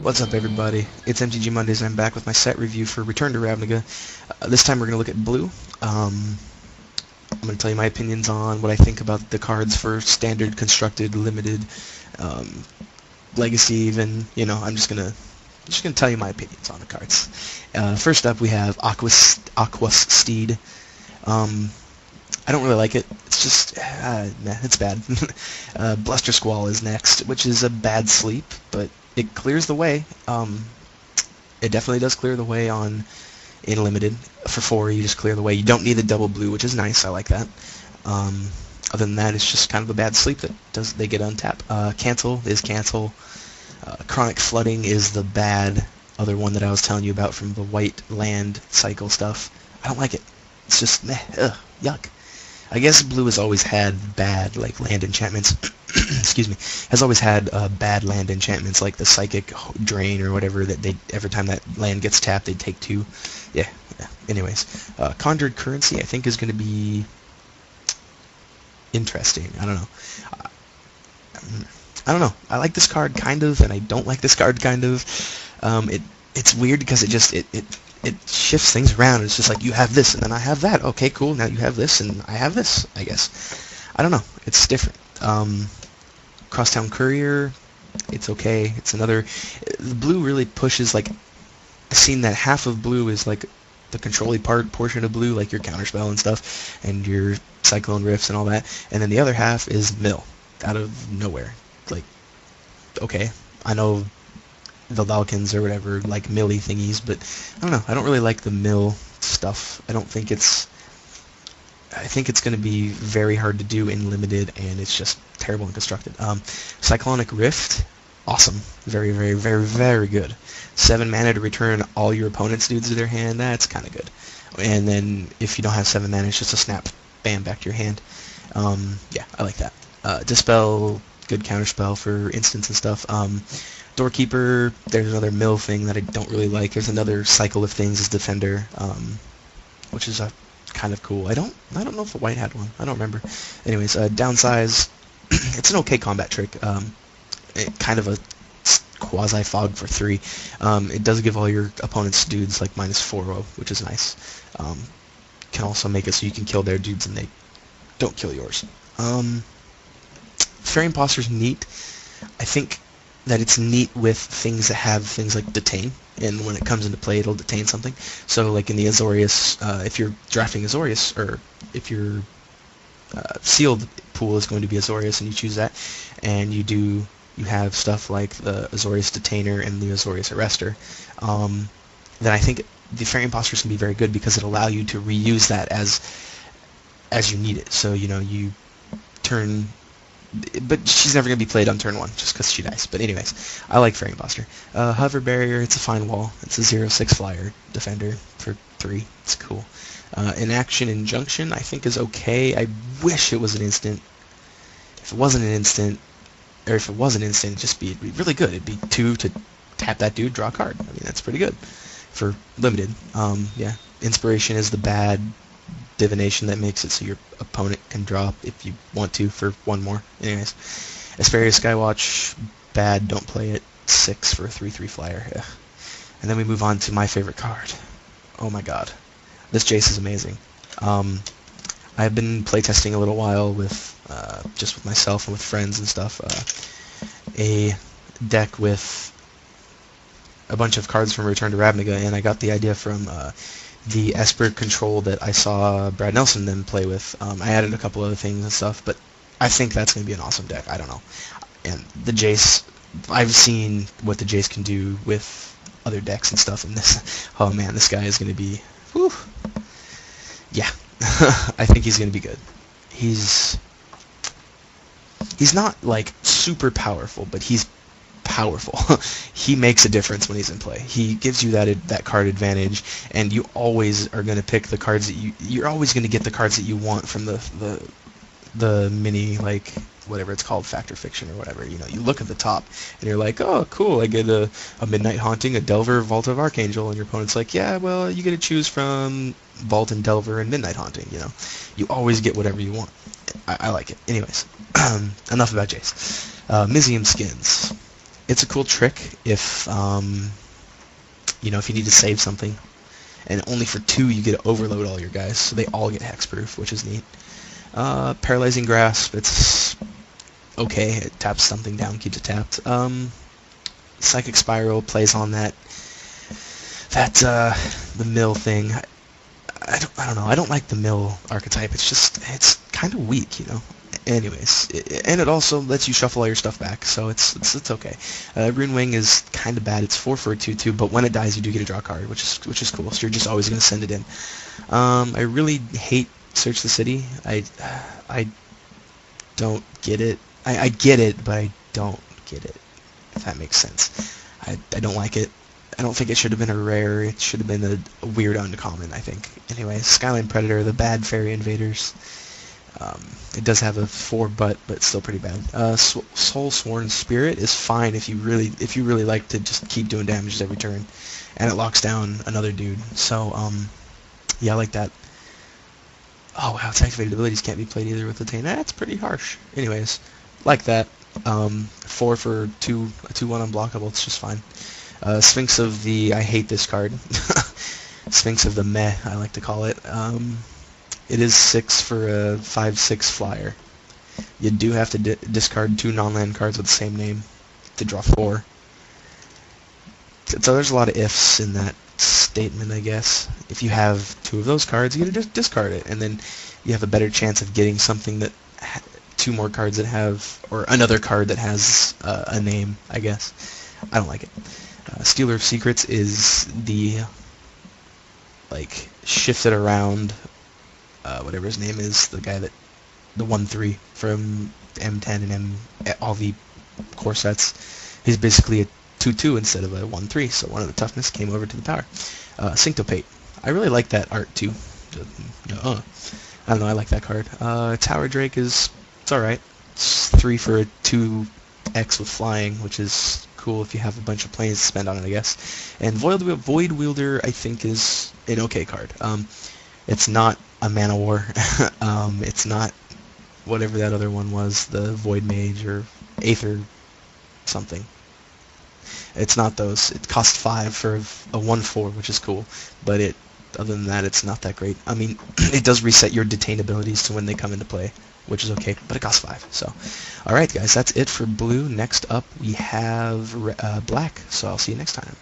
What's up, everybody? It's MTG Mondays, and I'm back with my set review for Return to Ravnica. This time we're going to look at blue. I'm going to tell you my opinions on what I think about the cards for standard, constructed, limited, um, legacy even. I'm just going to tell you my opinions on the cards. First up, we have Aquas Steed. I don't really like it. It's just, nah, it's bad. Bluster Squall is next, which is a bad sleep, but it clears the way. It definitely does clear the way in limited. For 4, you just clear the way. You don't need the double blue, which is nice. I like that. Other than that, it's just kind of a bad sleep that they get untapped. Cancel is cancel. Chronic Flooding is the bad other one that I was telling you about from the white land cycle stuff. I don't like it. It's just meh, yuck. I guess blue has always had bad, like, land enchantments. Excuse me. Has always had bad land enchantments, like the Psychic Drain or whatever, that every time that land gets tapped, they take 2. Yeah. Anyways. Conjured Currency, I think, is going to be interesting. I don't know. I don't know. I like this card, kind of, and I don't like this card, kind of. It's weird because it shifts things around. It's just like, you have this, and then I have that. Okay, cool. Now you have this, and I have this, I guess. I don't know. It's different. Crosstown Courier, it's okay. It's another... The blue really pushes, like... I've seen that half of blue is, like, the control-y portion of blue, like your Counterspell and stuff, and your Cyclone Rifts and all that. And then the other half is mill, out of nowhere. Like, okay, I know the Valkins or whatever, like milly thingies, but I don't know. I don't really like the mill stuff. I think it's going to be very hard to do in limited, and it's just terrible and constructed. Cyclonic Rift, awesome. Very, very, very, very good. 7 mana to return all your opponent's dudes to their hand. That's kind of good. And then if you don't have 7 mana, it's just a snap, bam, back to your hand. Yeah, I like that. Dispel, good counterspell for instants and stuff. Doorkeeper, there's another mill thing that I don't really like. There's another cycle of things as Defender, which is kind of cool. I don't know if the white had one. I don't remember. Anyways, Downsize, it's an okay combat trick. Kind of a quasi-fog for 3. It does give all your opponent's dudes like -4/0, which is nice. Can also make it so you can kill their dudes and they don't kill yours. Fairy Imposter's neat. I think that it's neat with things that have things like Detain, and when it comes into play, it'll detain something. So, like in the Azorius, if you're drafting Azorius, or if your sealed pool is going to be Azorius, and you choose that, and you have stuff like the Azorius Detainer and the Azorius Arrestor, then I think the Fairy Imposters can be very good because it allow you to reuse that as you need it. So, you turn... But she's never going to be played on turn 1, just because she dies. But anyways, I like Fairy Imposter. Hover Barrier, it's a fine wall. It's a 0/6 flyer defender for 3. It's cool. Inaction Injunction, I think, is okay. I wish it was an instant. If it wasn't an instant, it'd just be really good. It'd be 2 to tap that dude, draw a card. I mean, that's pretty good for limited. Yeah. Inspiration is the bad divination that makes it so your opponent can draw if you want to for 1 more. Anyways, Asperia Skywatch, bad, don't play it. 6 for a 3/3 flyer. Ugh. And then we move on to my favorite card. Oh my god. This Jace is amazing. I've been playtesting a little while with just with myself and with friends and stuff. A deck with a bunch of cards from Return to Ravnica, and I got the idea from the Esper control that I saw Brad Nelson then play with. I added a couple other things and stuff, but I think that's going to be an awesome deck. I don't know. And the Jace, I've seen what the Jace can do with other decks and stuff, and this, oh man, this guy is going to be, whew. Yeah, I think he's going to be good. He's not, like, super powerful, but he's powerful. He makes a difference when he's in play. He gives you that card advantage, and you always are going to pick the cards that you're always going to get the cards that you want from the mini, like, whatever it's called, Fact or Fiction or whatever. You look at the top and you're like, oh cool, I get a Midnight Haunting, a Delver, Vault of Archangel, and your opponent's like, yeah, well, you get to choose from Vault and Delver and Midnight Haunting. You always get whatever you want. I like it. Anyways, enough about Jace. Mizium Skins. It's a cool trick if, you know, if you need to save something. And only for 2 you get to overload all your guys, so they all get hexproof, which is neat. Paralyzing Grasp, it's okay. It taps something down, keeps it tapped. Psychic Spiral plays on that the mill thing. I don't know. I don't like the mill archetype. It's kind of weak, you know. Anyways, and it also lets you shuffle all your stuff back, so it's okay. Rune Wing is kind of bad. It's 4 for a 2/2, but when it dies, you do get to draw a card, which is cool. So you're just always gonna send it in. I really hate Search the City. I don't get it. I get it, but I don't get it. If that makes sense. I don't like it. I don't think it should have been a rare. It should have been a weird uncommon, I think. Anyways, Skyline Predator, the bad fairy invaders. It does have a 4 but it's still pretty bad. Soul Sworn Spirit is fine if you really like to just keep doing damage every turn, and it locks down another dude. So yeah, I like that. Oh wow, its activated abilities can't be played either with Detain. That's pretty harsh. Anyways, like that. 4 for a 2/1 unblockable. It's just fine. Sphinx of the, I hate this card. Sphinx of the Meh, I like to call it. It is 6 for a 5/6 flyer. You do have to discard 2 non-land cards with the same name to draw 4. So there's a lot of ifs in that statement, I guess. If you have 2 of those cards, you gotta just discard it, and then you have a better chance of getting something that 2 more cards that have, or another card that has a name, I guess. I don't like it. Stealer of Secrets is the, like, shifted around, whatever his name is, the guy that, the 1/3 from M10 and all the core sets. He's basically a 2/2 instead of a 1/3, so 1 of the toughness came over to the power. Syncopate. I really like that art too. I don't know, I like that card. Tower Drake is, it's alright. It's 3 for a 2x with flying, which is cool if you have a bunch of planes to spend on it, I guess. And Void Wielder, I think, is an okay card. It's not a Mana War. It's not whatever that other one was, the Void Mage or Aether something. It's not those. It costs 5 for a 1/4, which is cool, but other than that, it's not that great. I mean, it does reset your Detain abilities to when they come into play, which is okay, but it costs 5. So, alright guys, that's it for blue. Next up, we have black, so I'll see you next time.